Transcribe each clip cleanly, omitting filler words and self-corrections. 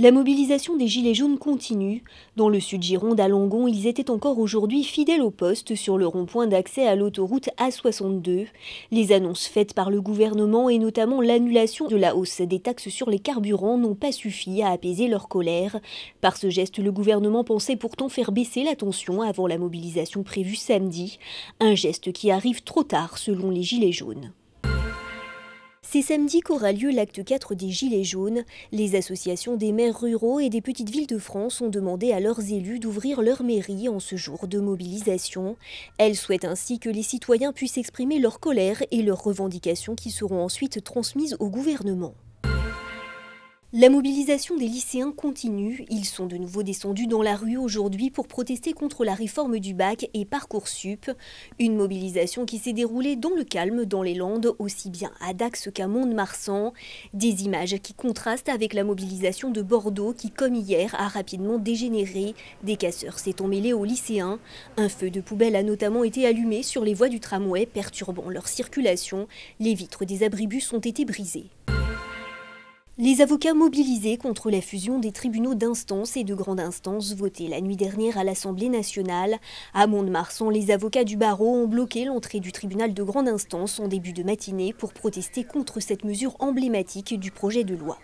La mobilisation des Gilets jaunes continue. Dans le sud Gironde, à Langon, ils étaient encore aujourd'hui fidèles au poste sur le rond-point d'accès à l'autoroute A62. Les annonces faites par le gouvernement et notamment l'annulation de la hausse des taxes sur les carburants n'ont pas suffi à apaiser leur colère. Par ce geste, le gouvernement pensait pourtant faire baisser la tension avant la mobilisation prévue samedi. Un geste qui arrive trop tard selon les Gilets jaunes. C'est samedi qu'aura lieu l'acte 4 des Gilets jaunes. Les associations des maires ruraux et des petites villes de France ont demandé à leurs élus d'ouvrir leur mairie en ce jour de mobilisation. Elles souhaitent ainsi que les citoyens puissent exprimer leur colère et leurs revendications qui seront ensuite transmises au gouvernement. La mobilisation des lycéens continue. Ils sont de nouveau descendus dans la rue aujourd'hui pour protester contre la réforme du bac et Parcoursup. Une mobilisation qui s'est déroulée dans le calme dans les Landes, aussi bien à Dax qu'à Mont-de-Marsan. Des images qui contrastent avec la mobilisation de Bordeaux qui, comme hier, a rapidement dégénéré. Des casseurs s'étant mêlés aux lycéens. Un feu de poubelle a notamment été allumé sur les voies du tramway, perturbant leur circulation. Les vitres des abribus ont été brisées. Les avocats mobilisés contre la fusion des tribunaux d'instance et de grande instance votés la nuit dernière à l'Assemblée nationale. À Mont-de-Marsan, les avocats du barreau ont bloqué l'entrée du tribunal de grande instance en début de matinée pour protester contre cette mesure emblématique du projet de loi.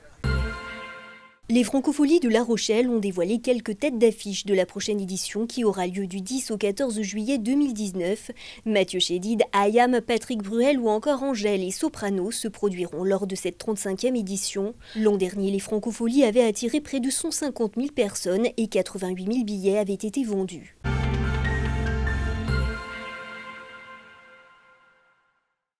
Les Francopholies de La Rochelle ont dévoilé quelques têtes d'affiche de la prochaine édition qui aura lieu du 10 au 14 juillet 2019. Mathieu Chédid, Ayam, Patrick Bruel ou encore Angèle et Soprano se produiront lors de cette 35e édition. L'an dernier, les Francopholies avaient attiré près de 150 000 personnes et 88 000 billets avaient été vendus.